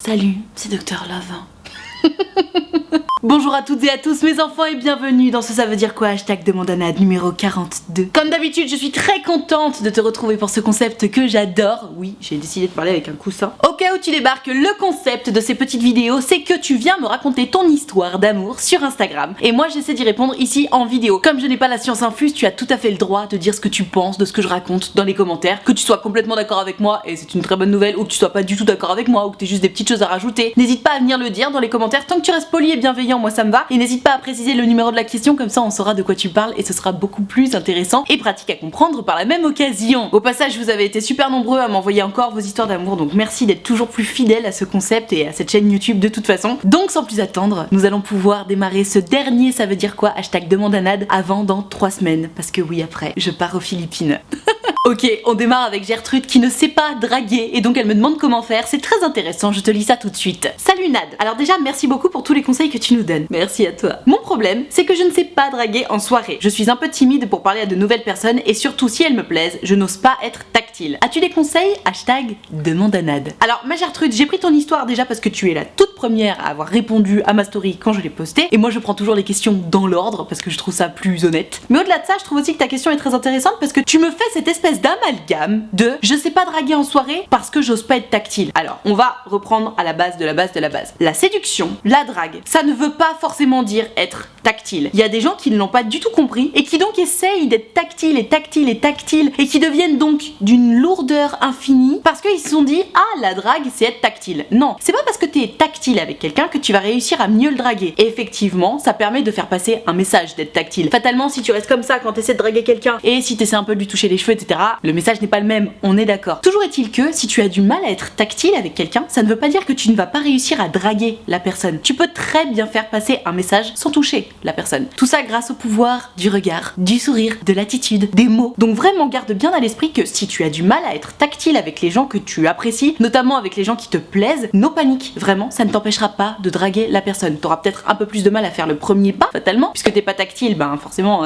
Salut, c'est Docteur Love. Bonjour à toutes et à tous mes enfants et bienvenue dans ce Ça veut dire quoi hashtag Demandanade numéro 42. Comme d'habitude, je suis très contente de te retrouver pour ce concept que j'adore. Oui, j'ai décidé de parler avec un coussin. Au cas où tu débarques, le concept de ces petites vidéos, c'est que tu viens me raconter ton histoire d'amour sur Instagram. Et moi, j'essaie d'y répondre ici en vidéo. Comme je n'ai pas la science infuse, tu as tout à fait le droit de dire ce que tu penses de ce que je raconte dans les commentaires. Que tu sois complètement d'accord avec moi, et c'est une très bonne nouvelle, ou que tu sois pas du tout d'accord avec moi, ou que tu aies juste des petites choses à rajouter. N'hésite pas à venir le dire dans les commentaires, tant que tu restes poli et bienveillant, moi ça me va. Et n'hésite pas à préciser le numéro de la question, comme ça on saura de quoi tu parles et ce sera beaucoup plus intéressant et pratique à comprendre par la même occasion. Au passage, vous avez été super nombreux à m'envoyer encore vos histoires d'amour, donc merci d'être toujours plus fidèles à ce concept et à cette chaîne YouTube de toute façon. Donc sans plus attendre, nous allons pouvoir démarrer ce dernier Ça veut dire quoi hashtag Demandanade avant dans 3 semaines, parce que oui, après je pars aux Philippines. Ok, on démarre avec Gertrude qui ne sait pas draguer et donc elle me demande comment faire. C'est très intéressant, je te lis ça tout de suite. Salut Nad. Alors déjà, merci beaucoup pour tous les conseils que tu nous donnes. Merci à toi. Mon problème, c'est que je ne sais pas draguer en soirée. Je suis un peu timide pour parler à de nouvelles personnes et surtout si elles me plaisent, je n'ose pas être tactile. As-tu des conseils hashtag Demandanade. Alors ma Gertrude, j'ai pris ton histoire déjà parce que tu es la toute première à avoir répondu à ma story quand je l'ai postée et moi je prends toujours les questions dans l'ordre parce que je trouve ça plus honnête. Mais au-delà de ça, je trouve aussi que ta question est très intéressante parce que tu me fais cette espèce d'amalgame de je sais pas draguer en soirée parce que j'ose pas être tactile. Alors, on va reprendre à la base de la base de la base. La séduction, la drague, ça ne veut pas forcément dire être tactile. Il y a des gens qui ne l'ont pas du tout compris et qui donc essayent d'être tactile et tactile et tactile et qui deviennent donc d'une lourdeur infinie parce qu'ils se sont dit ah, la drague c'est être tactile. Non, c'est pas parce que t'es tactile avec quelqu'un que tu vas réussir à mieux le draguer. Et effectivement, ça permet de faire passer un message d'être tactile. Fatalement, si tu restes comme ça quand t'essaies de draguer quelqu'un et si t'essaies un peu de lui toucher les cheveux, etc., le message n'est pas le même, on est d'accord. Toujours est-il que si tu as du mal à être tactile avec quelqu'un, ça ne veut pas dire que tu ne vas pas réussir à draguer la personne. Tu peux très bien faire passer un message sans toucher la personne. Tout ça grâce au pouvoir du regard, du sourire, de l'attitude, des mots. Donc vraiment garde bien à l'esprit que si tu as du mal à être tactile avec les gens que tu apprécies, notamment avec les gens qui te plaisent, no panique. Vraiment, ça ne t'empêchera pas de draguer la personne. T'auras peut-être un peu plus de mal à faire le premier pas, fatalement, puisque t'es pas tactile, ben forcément,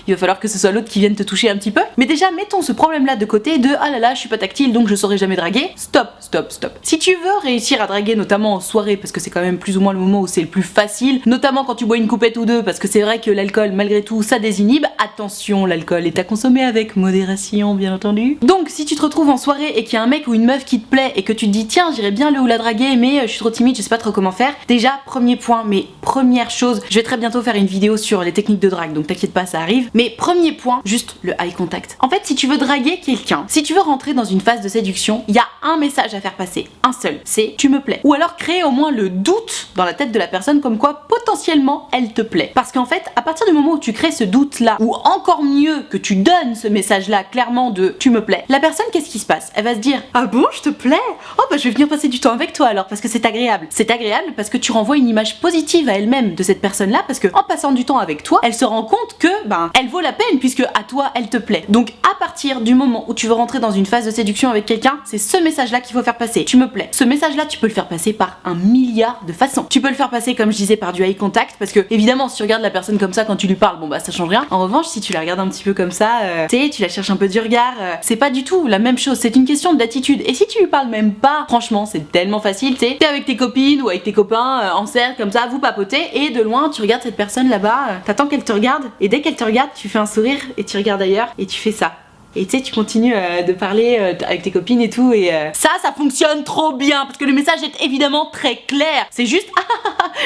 il va falloir que ce soit l'autre qui vienne te toucher un petit peu. Mais déjà, mettons ce problème-là de côté de ah là là, je suis pas tactile donc je saurais jamais draguer. Stop, stop, stop. Si tu veux réussir à draguer, notamment en soirée, parce que c'est quand même plus ou moins le moment où c'est le plus facile, notamment quand tu bois une coupette ou deux, parce que c'est vrai que l'alcool, malgré tout, ça désinhibe. Attention, l'alcool est à consommer avec modération, bien entendu. Donc, si tu te retrouves en soirée et qu'il y a un mec ou une meuf qui te plaît et que tu te dis tiens, j'irais bien le ou la draguer, mais je suis trop timide, je sais pas trop comment faire. Déjà, premier point, mais première chose, je vais très bientôt faire une vidéo sur les techniques de drague, donc t'inquiète pas, ça arrive. Mais premier point, juste le eye contact. En fait, si tu veux draguer quelqu'un, si tu veux rentrer dans une phase de séduction, il y a un message à faire passer, un seul, c'est tu me plais. Ou alors créer au moins le doute dans la tête de la personne comme quoi potentiellement elle te plaît. Parce qu'en fait, à partir du moment où tu crées ce doute là, ou encore mieux que tu donnes ce message là clairement de tu me plais, la personne qu'est-ce qui se passe? Elle va se dire ah bon, je te plais? Oh bah je vais venir passer du temps avec toi alors parce que c'est agréable. C'est agréable parce que tu renvoies une image positive à elle-même de cette personne là parce que en passant du temps avec toi, elle se rend compte que elle vaut la peine puisque à toi elle te plaît. Donc à partir du moment où tu veux rentrer dans une phase de séduction avec quelqu'un, c'est ce message là qu'il faut faire passer. Tu me plais. Ce message là tu peux le faire passer par un milliard de façons. Tu peux le faire passer comme je disais par du eye contact parce que évidemment si tu regardes la personne comme ça quand tu lui parles, bon bah ça change rien. En revanche si tu la regardes un petit peu comme ça, tu la cherches un peu du regard, c'est pas du tout la même chose, c'est une question d'attitude. Et si tu lui parles même pas, franchement c'est tellement facile, t'es avec tes copines ou avec tes copains en cercle comme ça, vous papotez et de loin tu regardes cette personne là-bas, t'attends qu'elle te regarde et dès qu'elle te regarde tu fais un sourire et tu regardes ailleurs et tu fais ça. Et tu sais, tu continues de parler avec tes copines et tout et ça fonctionne trop bien parce que le message est évidemment très clair. C'est juste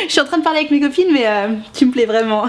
je suis en train de parler avec mes copines mais tu me plais vraiment.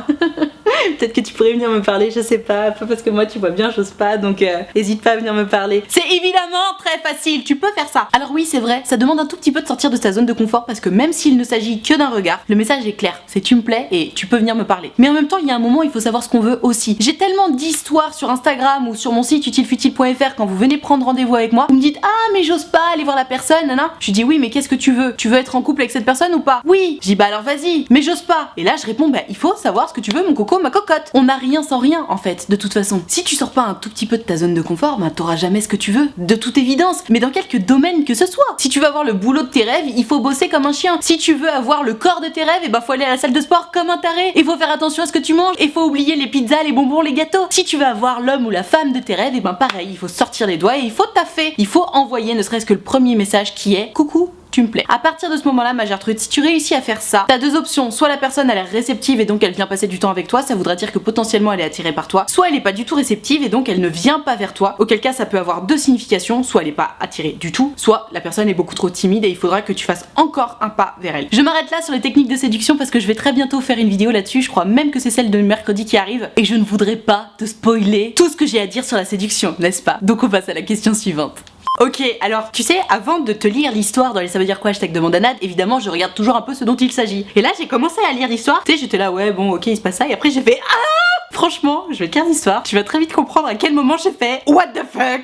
Peut-être que tu pourrais venir me parler, je sais pas parce que moi tu vois bien j'ose pas donc hésite pas à venir me parler. C'est évidemment très facile, tu peux faire ça. Alors oui c'est vrai, ça demande un tout petit peu de sortir de sa zone de confort parce que même s'il ne s'agit que d'un regard, le message est clair, c'est tu me plais et tu peux venir me parler. Mais en même temps il y a un moment il faut savoir ce qu'on veut aussi. J'ai tellement d'histoires sur Instagram ou sur mon site utilefutile.fr quand vous venez prendre rendez-vous avec moi, vous me dites ah mais j'ose pas aller voir la personne, nana. Je dis oui mais qu'est-ce que tu veux? Tu veux être en couple avec cette personne ou pas? Oui. Je dis bah alors vas-y, mais j'ose pas. Et là je réponds bah il faut savoir ce que tu veux mon coco, ma cocotte. On n'a rien sans rien en fait, de toute façon. Si tu sors pas un tout petit peu de ta zone de confort, bah t'auras jamais ce que tu veux, de toute évidence, mais dans quelque domaine que ce soit. Si tu veux avoir le boulot de tes rêves, il faut bosser comme un chien. Si tu veux avoir le corps de tes rêves, et bah faut aller à la salle de sport comme un taré. Il faut faire attention à ce que tu manges, et faut oublier les pizzas, les bonbons, les gâteaux. Si tu veux avoir l'homme ou la femme de tes rêves, et ben pareil, il faut sortir les doigts et il faut taffer. Il faut envoyer ne serait-ce que le premier message qui est coucou. tu me plais. À partir de ce moment-là, ma Gertrude, si tu réussis à faire ça, t'as deux options. Soit la personne a l'air réceptive et donc elle vient passer du temps avec toi, ça voudrait dire que potentiellement elle est attirée par toi. Soit elle est pas du tout réceptive et donc elle ne vient pas vers toi. Auquel cas ça peut avoir deux significations. Soit elle est pas attirée du tout, soit la personne est beaucoup trop timide et il faudra que tu fasses encore un pas vers elle. Je m'arrête là sur les techniques de séduction parce que je vais très bientôt faire une vidéo là-dessus. Je crois même que c'est celle de mercredi qui arrive et je ne voudrais pas te spoiler tout ce que j'ai à dire sur la séduction, n'est-ce pas? Donc on passe à la question suivante. Ok, alors tu sais, avant de te lire l'histoire dans les ça veut dire quoi hashtag demande à Nad, évidemment je regarde toujours un peu ce dont il s'agit. Et là j'ai commencé à lire l'histoire, tu sais j'étais là ouais bon ok il se passe ça et après j'ai fait franchement, je vais te lire l'histoire, tu vas très vite comprendre à quel moment j'ai fait what the fuck.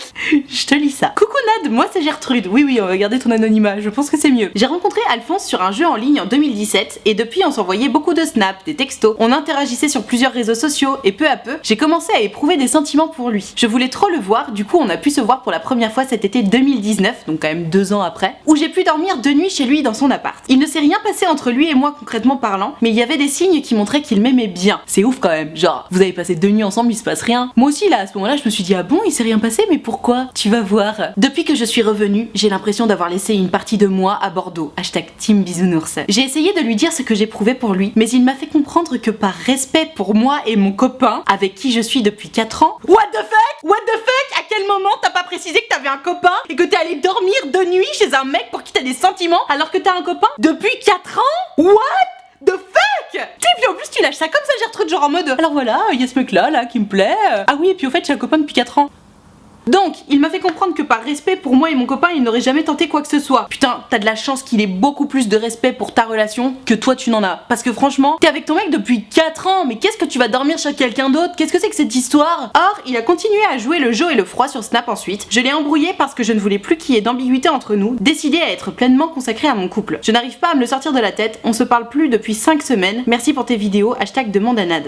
Je te lis ça. Coucou Nad, moi c'est Gertrude. Oui, on va garder ton anonymat, je pense que c'est mieux. J'ai rencontré Alphonse sur un jeu en ligne en 2017 et depuis on s'envoyait beaucoup de snaps, des textos, on interagissait sur plusieurs réseaux sociaux et peu à peu, j'ai commencé à éprouver des sentiments pour lui. Je voulais trop le voir, du coup on a pu se voir pour la première fois cet été 2019, donc quand même 2 ans après, où j'ai pu dormir 2 nuits chez lui dans son appart. Il ne s'est rien passé entre lui et moi concrètement parlant, mais il y avait des signes qui montraient qu'il m'aimait bien. C'est ouf quand même, genre vous avez passé 2 nuits ensemble, il se passe rien. Moi aussi là, à ce moment-là, je me suis dit ah bon, il s'est rien passé, mais pourquoi? Tu vas voir. Depuis que je suis revenue, j'ai l'impression d'avoir laissé une partie de moi à Bordeaux. Hashtag Team Bisounours. J'ai essayé de lui dire ce que j'éprouvais pour lui, mais il m'a fait comprendre que par respect pour moi et mon copain, avec qui je suis depuis 4 ans. What the fuck? What the fuck? À quel moment t'as pas précisé que t'avais un copain et que t'es allé dormir 2 nuits chez un mec pour qui t'as des sentiments alors que t'as un copain depuis 4 ans? What the fuck? Et puis en plus tu lâches ça comme ça Gertrude, genre en mode alors voilà, il y a ce mec là qui me plaît. Ah oui et puis au fait j'ai un copain depuis 4 ans. Donc, il m'a fait comprendre que par respect pour moi et mon copain, il n'aurait jamais tenté quoi que ce soit. Putain, t'as de la chance qu'il ait beaucoup plus de respect pour ta relation que toi tu n'en as. Parce que franchement, t'es avec ton mec depuis 4 ans, mais qu'est-ce que tu vas dormir chez quelqu'un d'autre? Qu'est-ce que c'est que cette histoire? Or, il a continué à jouer le jeu et le froid sur Snap ensuite. Je l'ai embrouillé parce que je ne voulais plus qu'il y ait d'ambiguïté entre nous, décidé à être pleinement consacré à mon couple. Je n'arrive pas à me le sortir de la tête, on se parle plus depuis 5 semaines. Merci pour tes vidéos, hashtag demande à Nad.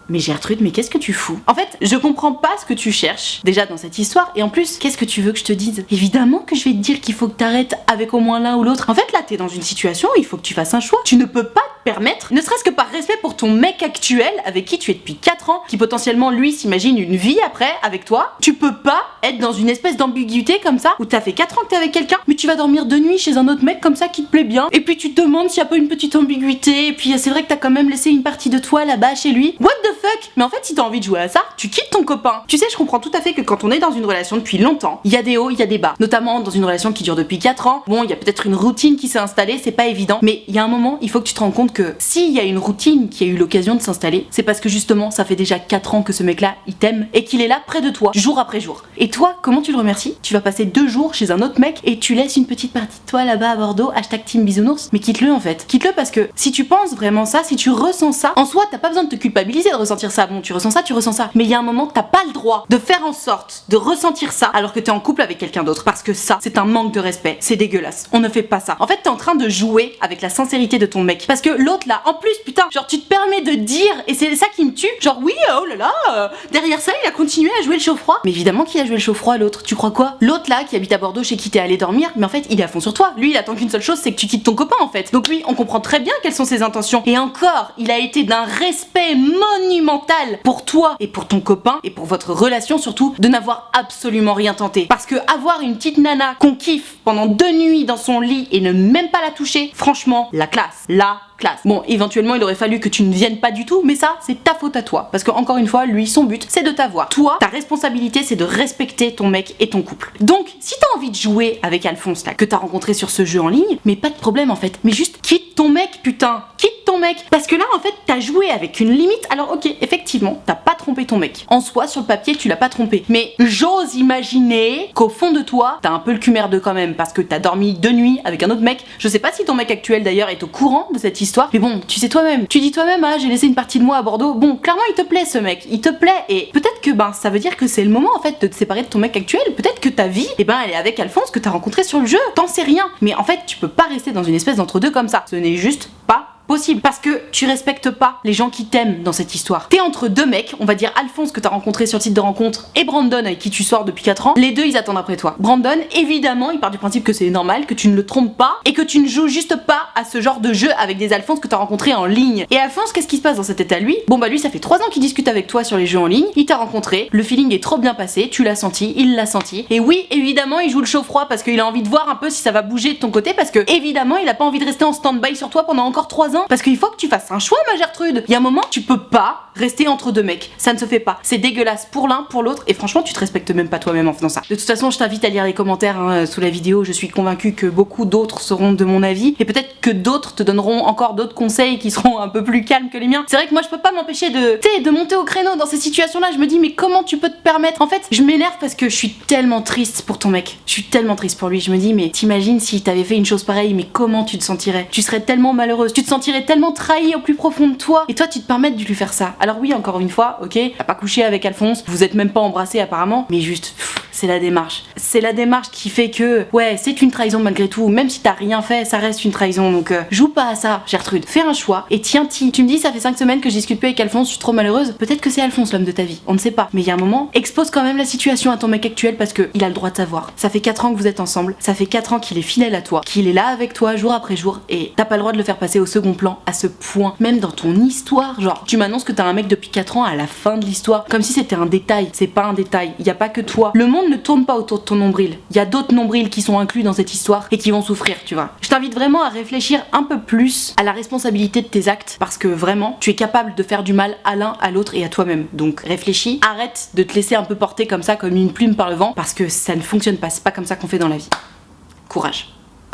Mais Gertrude, mais qu'est-ce que tu fous? En fait, je comprends pas ce que tu cherches, déjà dans cette histoire, et en plus, qu'est-ce que tu veux que je te dise? Évidemment que je vais te dire qu'il faut que t'arrêtes avec au moins l'un ou l'autre. En fait, là, t'es dans une situation où il faut que tu fasses un choix. Tu ne peux pas te permettre, ne serait-ce que par respect pour ton mec actuel, avec qui tu es depuis 4 ans, qui potentiellement, lui, s'imagine une vie après, avec toi, tu peux pas être dans une espèce d'ambiguïté comme ça, où t'as fait 4 ans que t'es avec quelqu'un, mais tu vas dormir 2 nuits chez un autre mec comme ça qui te plaît bien, et puis tu te demandes s'il y a pas une petite ambiguïté, et puis c'est vrai que t'as quand même laissé une partie de toi là-bas chez lui. What the fuck? Mais en fait, si t'as envie de jouer à ça, tu quittes ton copain. Tu sais, je comprends tout à fait que quand on est dans une relation depuis longtemps, il y a des hauts, il y a des bas. Notamment dans une relation qui dure depuis 4 ans. Bon, il y a peut-être une routine qui s'est installée, c'est pas évident. Mais il y a un moment, il faut que tu te rends compte que s'il y a une routine qui a eu l'occasion de s'installer, c'est parce que justement, ça fait déjà 4 ans que ce mec-là, il t'aime et qu'il est là près de toi, jour après jour. Et toi, comment tu le remercies? Tu vas passer 2 jours chez un autre mec et tu laisses une petite partie de toi là-bas à Bordeaux, hashtag Team Bisounours. Mais quitte-le en fait. Quitte-le parce que si tu penses vraiment ça, si tu ressens ça, en soi, t'as pas besoin de te culpabiliser de ressentir ça. Bon, tu ressens ça. Mais il y a un moment, t'as pas le droit de faire en sorte de ressentir ça alors que t'es en couple avec quelqu'un d'autre. Parce que ça, c'est un manque de respect. C'est dégueulasse. On ne fait pas ça. En fait, t'es en train de jouer avec la sincérité de ton mec. Parce que l'autre là, en plus, putain, genre tu te permets de dire, et c'est ça qui me tue, genre oui, oh là là, derrière ça, il a continué à jouer le chaud-froid. Mais évidemment qu'il a joué le chaud-froid, l'autre. Tu crois quoi? L'autre là, qui habite à Bordeaux, chez qui t'es allé dormir, mais en fait, il est à fond sur toi. Lui, il attend qu'une seule chose, c'est que tu quittes ton copain en fait. Donc lui, on comprend très bien quelles sont ses intentions. Et encore, il a été d'un respect monumental pour toi et pour ton copain et pour votre relation surtout, de n'avoir absolument rien tenté. Parce que avoir une petite nana qu'on kiffe pendant 2 nuits dans son lit et ne même pas la toucher, franchement, la classe. Bon, éventuellement, il aurait fallu que tu ne viennes pas du tout, mais ça, c'est ta faute à toi. Parce que, encore une fois, lui, son but, c'est de t'avoir. Toi, ta responsabilité, c'est de respecter ton mec et ton couple. Donc, si t'as envie de jouer avec Alphonse, là, que t'as rencontré sur ce jeu en ligne, mais pas de problème, en fait. Mais juste, quitte ton mec, putain. Quitte ton mec. Parce que là, en fait, t'as joué avec une limite. Alors, ok, effectivement, t'as pas trompé ton mec. En soi, sur le papier, tu l'as pas trompé. Mais j'ose imaginer qu'au fond de toi, t'as un peu le cul merdeux quand même, parce que t'as dormi 2 nuits avec un autre mec. Je sais pas si ton mec actuel, d'ailleurs, est au courant de cette histoire, mais bon, tu sais toi-même, tu dis toi-même, ah j'ai laissé une partie de moi à Bordeaux, bon clairement il te plaît ce mec, il te plaît, et peut-être que ça veut dire que c'est le moment en fait de te séparer de ton mec actuel, peut-être que ta vie, elle est avec Alphonse que t'as rencontré sur le jeu, t'en sais rien, mais en fait tu peux pas rester dans une espèce d'entre-deux comme ça, ce n'est juste pas possible parce que tu respectes pas les gens qui t'aiment dans cette histoire. T'es entre deux mecs, on va dire Alphonse que t'as rencontré sur le site de rencontre et Brandon avec qui tu sors depuis 4 ans. Les deux ils attendent après toi. Brandon, évidemment, il part du principe que c'est normal, que tu ne le trompes pas et que tu ne joues juste pas à ce genre de jeu avec des Alphonse que t'as rencontré en ligne. Et Alphonse, qu'est-ce qui se passe dans cet état lui? Bon bah lui ça fait 3 ans qu'il discute avec toi sur les jeux en ligne, il t'a rencontré, le feeling est trop bien passé, tu l'as senti, il l'a senti. Et oui, évidemment, il joue le chaud-froid parce qu'il a envie de voir un peu si ça va bouger de ton côté parce que évidemment, il a pas envie de rester en stand-by sur toi pendant encore 3 ans parce qu'il faut que tu fasses un choix, ma Gertrude. Il y a un moment, tu peux pas rester entre deux mecs, ça ne se fait pas. C'est dégueulasse pour l'un, pour l'autre et franchement, tu te respectes même pas toi-même en faisant ça. De toute façon, je t'invite à lire les commentaires sous la vidéo, je suis convaincue que beaucoup d'autres seront de mon avis et peut-être que d'autres te donneront encore d'autres conseils qui seront un peu plus calmes que les miens. C'est vrai que moi je peux pas m'empêcher de monter au créneau dans ces situations-là. Je me dis mais comment tu peux te permettre? En fait, je m'énerve parce que je suis tellement triste pour ton mec. Je suis tellement triste pour lui. Je me dis mais t'imagines s'il t'avait fait une chose pareille, mais comment tu te sentirais? Tu serais tellement malheureuse, tu te sentirais tellement trahie au plus profond de toi et toi tu te permets de lui faire ça. Alors oui, encore une fois, ok, t'as pas couché avec Alphonse, vous êtes même pas embrassés apparemment, mais juste c'est la démarche. C'est la démarche qui fait que ouais, c'est une trahison malgré tout, même si t'as rien fait, ça reste une trahison. Donc joue pas à ça, Gertrude. Fais un choix et tiens-t'y. Tu me dis ça fait 5 semaines que je discute plus avec Alphonse, je suis trop malheureuse. Peut-être que c'est Alphonse l'homme de ta vie, on ne sait pas. Mais il y a un moment, expose quand même la situation à ton mec actuel parce que il a le droit de savoir. Ça fait 4 ans que vous êtes ensemble, ça fait 4 ans qu'il est fidèle à toi, qu'il est là avec toi jour après jour et t'as pas le droit de le faire passer au second plan à ce point. Même dans ton histoire, genre tu m'annonces que t'as un mec depuis 4 ans à la fin de l'histoire, comme si c'était un détail. C'est pas un détail, il y a pas que toi. Le monde ne tourne pas autour de ton nombril. Il y a d'autres nombrils qui sont inclus dans cette histoire et qui vont souffrir, tu vois. Je t'invite vraiment à réfléchir un peu plus à la responsabilité de tes actes parce que vraiment, tu es capable de faire du mal à l'un, à l'autre et à toi-même. Donc réfléchis, arrête de te laisser un peu porter comme ça, comme une plume par le vent parce que ça ne fonctionne pas, c'est pas comme ça qu'on fait dans la vie. Courage.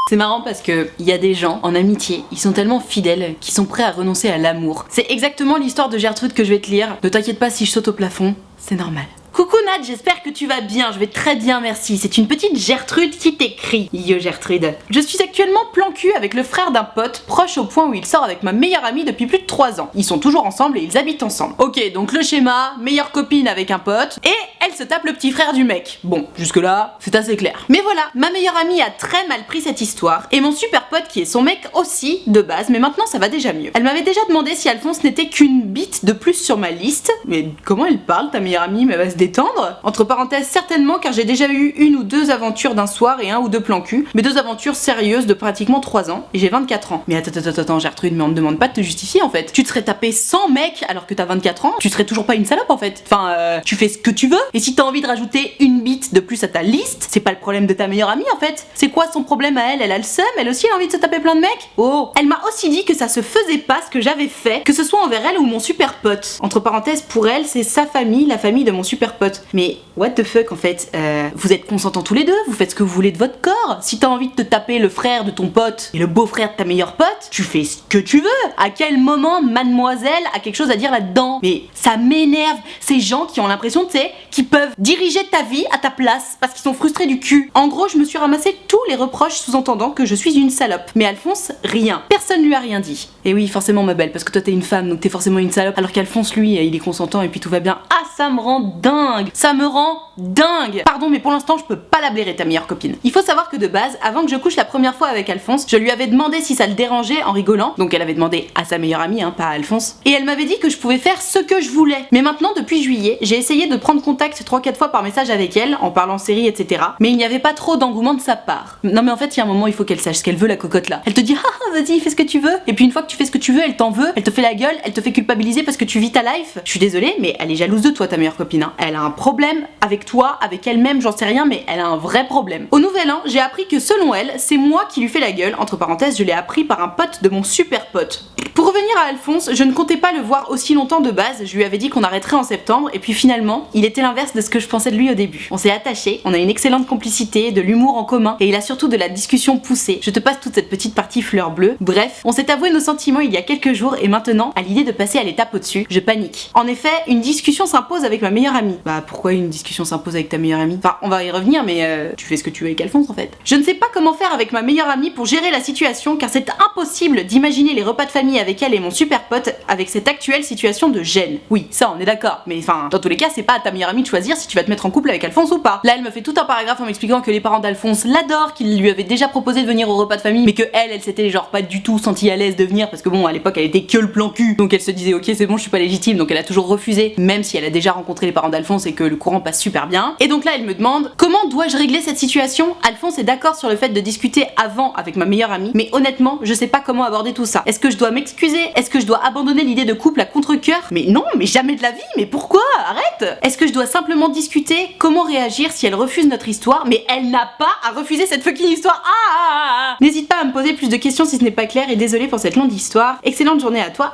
C'est marrant parce que il y a des gens en amitié, ils sont tellement fidèles qu'ils sont prêts à renoncer à l'amour. C'est exactement l'histoire de Gertrude que je vais te lire. Ne t'inquiète pas si je saute au plafond, c'est normal. Coucou Nat, j'espère que tu vas bien, je vais très bien merci. C'est une petite Gertrude qui t'écrit. Yo Gertrude. Je suis actuellement plan cul avec le frère d'un pote, proche au point où il sort avec ma meilleure amie depuis plus de 3 ans. Ils sont toujours ensemble et ils habitent ensemble. Ok, donc le schéma, meilleure copine avec un pote, et elle se tape le petit frère du mec. Bon, jusque là, c'est assez clair. Mais voilà, ma meilleure amie a très mal pris cette histoire, et mon super pote qui est son mec aussi, de base, mais maintenant ça va déjà mieux. Elle m'avait déjà demandé si Alphonse n'était qu'une bite de plus sur ma liste. Mais comment elle parle, ta meilleure amie, mais elle va se détendre. Entre parenthèses, certainement, car j'ai déjà eu 1 ou 2 aventures d'un soir et 1 ou 2 plans cul, mais 2 aventures sérieuses de pratiquement 3 ans, et j'ai 24 ans. Mais attends Gertrude, mais on ne demande pas de te justifier en fait. Tu te serais tapé 100 mecs alors que t'as 24 ans, tu serais toujours pas une salope en fait. Enfin, tu fais ce que tu veux, et si t'as envie de rajouter une bite de plus à ta liste, c'est pas le problème de ta meilleure amie en fait. C'est quoi son problème à elle? Elle a le seum, elle aussi a envie de se taper plein de mecs? Oh, elle m'a aussi dit que ça se faisait pas ce que j'avais fait, que ce soit envers elle ou mon super pote. Entre parenthèses, pour elle, c'est sa famille, la famille de mon super pote. Mais what the fuck en fait, vous êtes consentants tous les deux, vous faites ce que vous voulez de votre corps. Si t'as envie de te taper le frère de ton pote et le beau-frère de ta meilleure pote, tu fais ce que tu veux. À quel moment mademoiselle a quelque chose à dire là-dedans? Mais ça m'énerve, ces gens qui ont l'impression, tu sais, qui peuvent diriger ta vie à ta place parce qu'ils sont frustrés du cul. En gros, je me suis ramassé tous les reproches sous-entendant que je suis une salope. Mais Alphonse, rien. Personne lui a rien dit. Et oui, forcément ma belle, parce que toi t'es une femme, donc t'es forcément une salope, alors qu'Alphonse, lui, il est consentant et puis tout va bien. Ah, ça me rend dingue. Ça me rend dingue. Pardon, mais pour l'instant, je peux pas la blairer, ta meilleure copine. Il faut savoir que de base, avant que je couche la première fois avec Alphonse, je lui avais demandé si ça le dérangeait en rigolant. Donc elle avait demandé à sa meilleure amie, pas à Alphonse. Et elle m'avait dit que je pouvais faire ce que je voulais. Mais maintenant, depuis juillet, j'ai essayé de prendre contact 3-4 fois par message avec elle, en parlant série, etc. Mais il n'y avait pas trop d'engouement de sa part. Non mais en fait, il y a un moment, il faut qu'elle sache ce qu'elle veut, la cocotte là. Elle te dit, ah, vas-y, fais ce que tu veux. Et puis une fois que tu fais ce que tu veux, elle t'en veut, elle te fait la gueule, elle te fait culpabiliser parce que tu vis ta life. Je suis désolée, mais elle est jalouse de toi, ta meilleure copine. Elle a un problème avec toi, avec elle-même, j'en sais rien, mais elle a un vrai problème. Au nouvel an, j'ai appris que selon elle, c'est moi qui lui fais la gueule. Entre parenthèses, je l'ai appris par un pote de mon super pote. Pour revenir à Alphonse, je ne comptais pas le voir aussi longtemps de base. Je lui avais dit qu'on arrêterait en septembre, et puis finalement, il était l'inverse de ce que je pensais de lui au début. On s'est attachés, on a une excellente complicité, de l'humour en commun, et il a surtout de la discussion poussée. Je te passe toute cette petite partie fleur bleue. Bref, on s'est avoué nos sentiments il y a quelques jours, et maintenant, à l'idée de passer à l'étape au-dessus, je panique. En effet, une discussion s'impose avec ma meilleure amie. Bah pourquoi une discussion s'impose avec ta meilleure amie? Enfin, on va y revenir, mais tu fais ce que tu veux avec Alphonse en fait. Je ne sais pas comment faire avec ma meilleure amie pour gérer la situation, car c'est impossible d'imaginer les repas de famille avec elle et mon super pote avec cette actuelle situation de gêne. Oui, ça on est d'accord, mais enfin, dans tous les cas, c'est pas à ta meilleure amie de choisir si tu vas te mettre en couple avec Alphonse ou pas. Là elle me fait tout un paragraphe en m'expliquant que les parents d'Alphonse l'adorent, qu'ils lui avaient déjà proposé de venir au repas de famille, mais que elle s'était genre pas du tout sentie à l'aise de venir parce que bon à l'époque elle était que le plan cul, donc elle se disait ok c'est bon je suis pas légitime, donc elle a toujours refusé, même si elle a déjà rencontré les parents d'Alphonse et que le courant passe super bien. Et donc là elle me demande comment dois-je régler cette situation. Alphonse est d'accord sur le fait de discuter avant avec ma meilleure amie, mais honnêtement je sais pas comment aborder tout ça. Est-ce que je dois m'excuser? Est-ce que je dois abandonner l'idée de couple à contre-cœur? Mais non, mais jamais de la vie, mais pourquoi? Arrête! Est-ce que je dois simplement discuter comment réagir si elle refuse notre histoire? Mais elle n'a pas à refuser cette fucking histoire. N'hésite pas à me poser plus de questions si ce n'est pas clair et désolé pour cette longue histoire. Excellente journée à toi,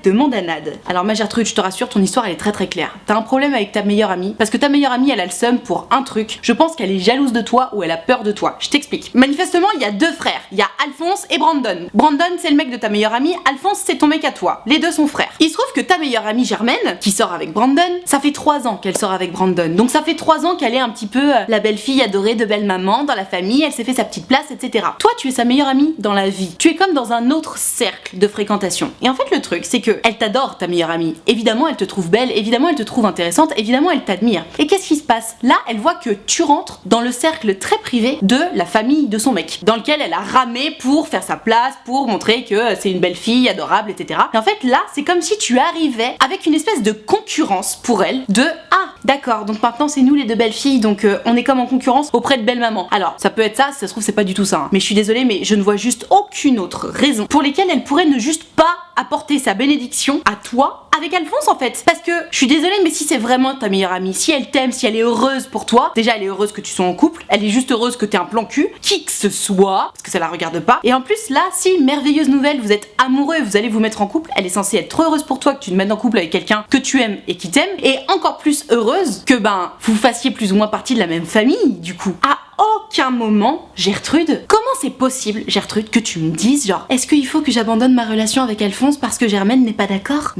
#demandanade. Alors ma Gertrude, je te rassure, ton histoire elle est très très claire. T'as un problème avec ta meilleure amie parce que ta meilleure amie elle a le seum pour un truc. Je pense qu'elle est jalouse de toi ou elle a peur de toi. Je t'explique. Manifestement, il y a deux frères. Il y a Alphonse et Brandon. Brandon c'est le mec de ta meilleure amie, Alphonse c'est ton mec à toi. Les deux sont frères. Il se trouve que ta meilleure amie Germaine, qui sort avec Brandon, ça fait 3 ans qu'elle sort avec Brandon. Donc ça fait 3 ans qu'elle est un petit peu la belle-fille adorée de belle-maman dans la famille, elle s'est fait sa petite place, etc. Toi tu es sa meilleure amie dans la vie. Tu es comme dans un autre cercle de fréquentation. Et en fait le truc c'est que elle t'adore ta meilleure amie. Évidemment elle te trouve belle, évidemment elle te trouve intéressante, évidemment elle t'admire. Et qu'est-ce qui se passe? Là elle voit que tu rentres dans le cercle très privé de la famille de son mec, dans lequel elle a ramé pour faire sa place, pour montrer que c'est une belle fille adorable, etc. Et en fait là c'est comme si tu arrivais avec une espèce de concurrence pour elle de ah d'accord donc maintenant c'est nous les deux belles filles donc on est comme en concurrence auprès de belle maman. Alors ça peut être ça, si ça se trouve c'est pas du tout ça hein. Mais je suis désolée mais je ne vois juste aucune autre raison pour lesquelles elle pourrait ne juste pas apporter sa bénédiction à toi avec Alphonse en fait. Parce que je suis désolée mais si c'est vraiment ta meilleure amie, si elle t'aime, si elle est heureuse pour toi, déjà elle est heureuse que tu sois en couple, elle est juste heureuse que t'aies un plan cul, qui que ce soit, parce que ça la regarde pas. Et en plus là, si merveilleuse nouvelle, vous êtes amoureux, vous allez vous mettre en couple, elle est censée être trop heureuse pour toi que tu te mettes en couple avec quelqu'un que tu aimes et qui t'aime, et encore plus heureuse que vous fassiez plus ou moins partie de la même famille du coup. À aucun moment, Gertrude, comment c'est possible, Gertrude, que tu me dises genre est-ce qu'il faut que j'abandonne ma relation avec Alphonse parce que Germaine n'est pas d'accord?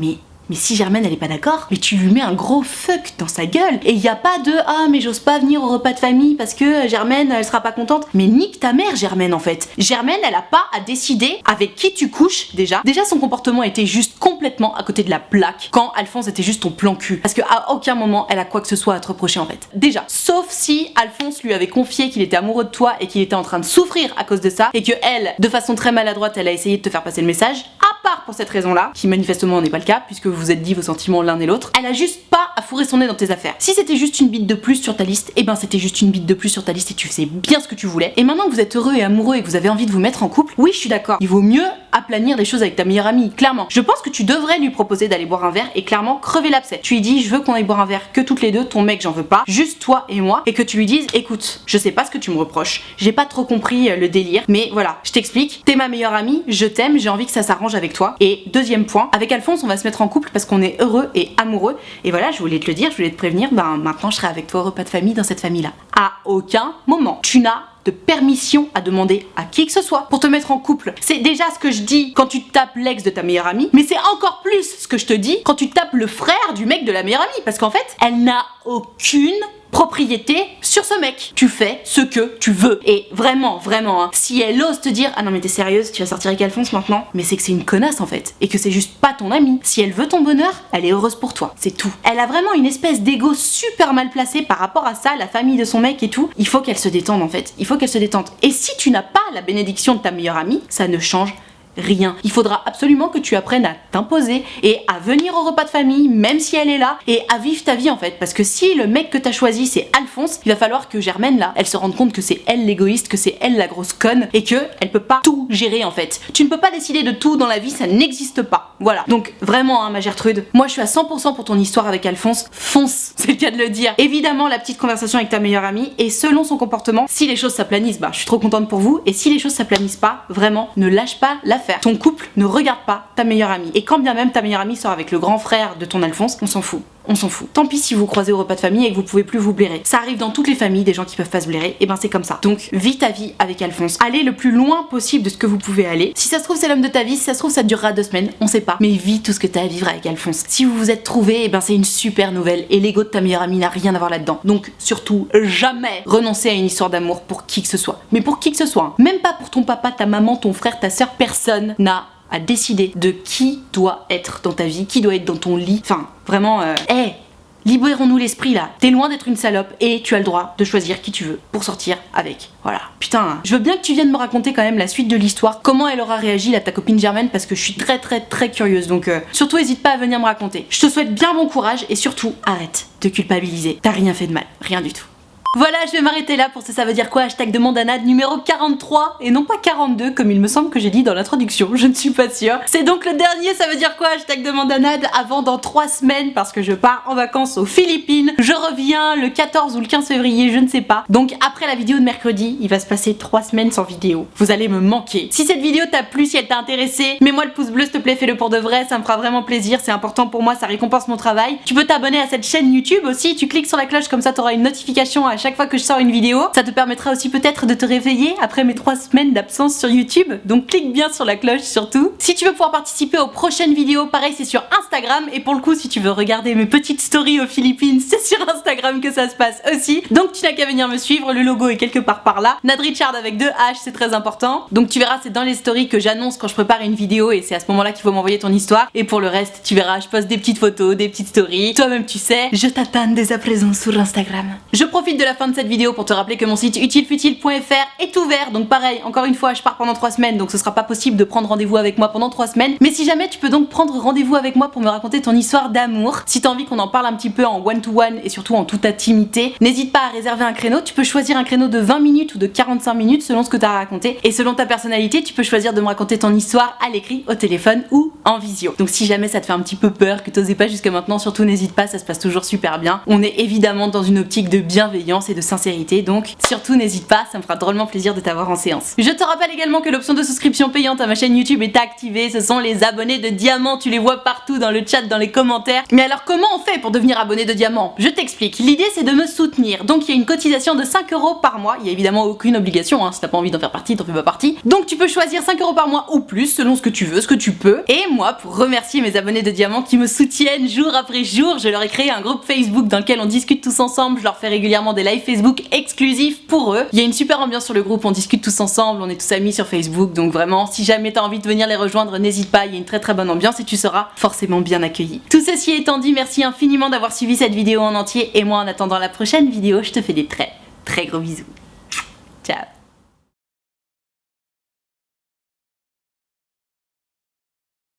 Mais si Germaine elle est pas d'accord, mais tu lui mets un gros fuck dans sa gueule. Et y a pas de ah mais j'ose pas venir au repas de famille parce que Germaine elle sera pas contente. Mais nique ta mère Germaine en fait. Germaine elle a pas à décider avec qui tu couches déjà. Déjà son comportement était juste complètement à côté de la plaque quand Alphonse était juste ton plan cul. Parce que à aucun moment elle a quoi que ce soit à te reprocher en fait. Déjà, sauf si Alphonse lui avait confié qu'il était amoureux de toi et qu'il était en train de souffrir à cause de ça et que elle, de façon très maladroite, elle a essayé de te faire passer le message. À part pour cette raison-là, qui manifestement n'est pas le cas puisque vous êtes dit vos sentiments l'un et l'autre, elle a juste pas à fourrer son nez dans tes affaires. Si c'était juste une bite de plus sur ta liste, et ben c'était juste une bite de plus sur ta liste et tu faisais bien ce que tu voulais. Et maintenant que vous êtes heureux et amoureux et que vous avez envie de vous mettre en couple, oui je suis d'accord, il vaut mieux aplanir les choses avec ta meilleure amie, clairement. Je pense que tu devrais lui proposer d'aller boire un verre et clairement crever l'abcès. Tu lui dis je veux qu'on aille boire un verre que toutes les deux, ton mec j'en veux pas, juste toi et moi, et que tu lui dises écoute, je sais pas ce que tu me reproches, j'ai pas trop compris le délire, mais voilà, je t'explique, t'es ma meilleure amie, je t'aime, j'ai envie que ça s'arrange avec toi. Et deuxième point, avec Alphonse on va se mettre en couple parce qu'on est heureux et amoureux, et voilà je voulais te le dire, je voulais te prévenir, maintenant je serai avec toi au repas de famille dans cette famille là. À aucun moment tu n'as de permission à demander à qui que ce soit pour te mettre en couple. C'est déjà ce que je dis quand tu tapes l'ex de ta meilleure amie, mais c'est encore plus ce que je te dis quand tu tapes le frère du mec de la meilleure amie, parce qu'en fait elle n'a aucune propriété sur ce mec. Tu fais ce que tu veux. Et vraiment, vraiment, hein, si elle ose te dire ah non mais t'es sérieuse, tu vas sortir avec Alphonse maintenant, mais c'est que c'est une connasse en fait, et que c'est juste pas ton amie. Si elle veut ton bonheur, elle est heureuse pour toi, c'est tout. Elle a vraiment une espèce d'ego super mal placé par rapport à ça, la famille de son mec et tout. Il faut qu'elle se détende en fait, il faut qu'elle se détende. Et si tu n'as pas la bénédiction de ta meilleure amie, ça ne change rien. Il faudra absolument que tu apprennes à t'imposer et à venir au repas de famille même si elle est là et à vivre ta vie en fait, parce que si le mec que t'as choisi c'est Alphonse, il va falloir que Germaine là, elle se rende compte que c'est elle l'égoïste, que c'est elle la grosse conne et que elle peut pas tout gérer en fait. Tu ne peux pas décider de tout dans la vie, ça n'existe pas. Voilà. Donc vraiment hein, ma Gertrude, moi je suis à 100% pour ton histoire avec Alphonse, fonce, c'est le cas de le dire. Évidemment la petite conversation avec ta meilleure amie et selon son comportement, si les choses s'aplanissent, je suis trop contente pour vous, et si les choses s'aplanissent pas, vraiment ne lâche pas l'affaire. Ton couple ne regarde pas ta meilleure amie. Et quand bien même ta meilleure amie sort avec le grand frère de ton Alphonse, on s'en fout. On s'en fout. Tant pis si vous croisez au repas de famille et que vous pouvez plus vous blairer. Ça arrive dans toutes les familles, des gens qui peuvent pas se blairer, et c'est comme ça. Donc vis ta vie avec Alphonse. Allez le plus loin possible de ce que vous pouvez aller. Si ça se trouve c'est l'homme de ta vie, si ça se trouve ça durera 2 semaines, on sait pas. Mais vis tout ce que t'as à vivre avec Alphonse. Si vous vous êtes trouvés, c'est une super nouvelle et l'ego de ta meilleure amie n'a rien à voir là-dedans. Donc surtout jamais renoncer à une histoire d'amour pour qui que ce soit. Mais pour qui que ce soit. Hein. Même pas pour ton papa, ta maman, ton frère, ta soeur, personne n'a à décider de qui doit être dans ta vie, qui doit être dans ton lit. Enfin, vraiment, Libérons-nous l'esprit là. T'es loin d'être une salope et tu as le droit de choisir qui tu veux pour sortir avec. Voilà. Putain, je veux bien que tu viennes me raconter quand même la suite de l'histoire, comment elle aura réagi là, ta copine Germaine, parce que je suis très curieuse. Donc surtout n'hésite pas à venir me raconter. Je te souhaite bien bon courage et surtout arrête de culpabiliser. T'as rien fait de mal, rien du tout. Voilà, je vais m'arrêter là pour ce ça veut dire quoi hashtag de Mondanade numéro 43 et non pas 42 comme il me semble que j'ai dit dans l'introduction, je ne suis pas sûre. C'est donc le dernier ça veut dire quoi hashtag de Mondanade avant dans 3 semaines parce que je pars en vacances aux Philippines. Je reviens le 14 ou le 15 février, je ne sais pas. Donc après la vidéo de mercredi, il va se passer 3 semaines sans vidéo. Vous allez me manquer. Si cette vidéo t'a plu, si elle t'a intéressé, mets-moi le pouce bleu s'il te plaît, fais-le pour de vrai, ça me fera vraiment plaisir, c'est important pour moi, ça récompense mon travail. Tu peux t'abonner à cette chaîne YouTube aussi, tu cliques sur la cloche comme ça t'auras une notification à chaque fois que je sors une vidéo. Ça te permettra aussi peut-être de te réveiller après mes 3 semaines d'absence sur YouTube. Donc clique bien sur la cloche surtout. Si tu veux pouvoir participer aux prochaines vidéos, pareil c'est sur Instagram. Et pour le coup si tu veux regarder mes petites stories aux Philippines, c'est sur Instagram que ça se passe aussi. Donc tu n'as qu'à venir me suivre, le logo est quelque part par là. Nad Richard avec 2 H, c'est très important. Donc tu verras c'est dans les stories que j'annonce quand je prépare une vidéo et c'est à ce moment là qu'il faut m'envoyer ton histoire. Et pour le reste tu verras je poste des petites photos, des petites stories. Toi-même tu sais, je t'attends dès à présent sur Instagram. Je profite de la fin de cette vidéo pour te rappeler que mon site utilefutile.fr est ouvert, donc pareil, encore une fois je pars pendant 3 semaines donc ce sera pas possible de prendre rendez-vous avec moi pendant 3 semaines, mais si jamais tu peux donc prendre rendez-vous avec moi pour me raconter ton histoire d'amour, si t'as envie qu'on en parle un petit peu en one-to-one et surtout en toute intimité, n'hésite pas à réserver un créneau, tu peux choisir un créneau de 20 minutes ou de 45 minutes selon ce que t'as à raconter et selon ta personnalité tu peux choisir de me raconter ton histoire à l'écrit, au téléphone ou en visio. Donc si jamais ça te fait un petit peu peur, que t'osais pas jusqu'à maintenant, surtout n'hésite pas, ça se passe toujours super bien. On est évidemment dans une optique de bienveillance et de sincérité, donc surtout n'hésite pas, ça me fera drôlement plaisir de t'avoir en séance. Je te rappelle également que l'option de souscription payante à ma chaîne YouTube est activée, ce sont les abonnés de diamant, tu les vois partout dans le chat, dans les commentaires. Mais alors comment on fait pour devenir abonné de diamant? Je t'explique, l'idée c'est de me soutenir, donc il y a une cotisation de 5 € par mois, il y a évidemment aucune obligation, hein. Si t'as pas envie d'en faire partie, t'en fais pas partie. Donc tu peux choisir 5 € par mois ou plus, selon ce que tu veux, ce que tu peux. Et moi, pour remercier mes abonnés de diamant qui me soutiennent jour après jour, je leur ai créé un groupe Facebook dans lequel on discute tous ensemble, je leur fais régulièrement des lives Facebook exclusifs pour eux. Il y a une super ambiance sur le groupe, on discute tous ensemble, on est tous amis sur Facebook, donc vraiment si jamais t'as envie de venir les rejoindre, n'hésite pas, il y a une très bonne ambiance et tu seras forcément bien accueilli. Tout ceci étant dit, merci infiniment d'avoir suivi cette vidéo en entier et moi en attendant la prochaine vidéo, je te fais des très gros bisous. Ciao.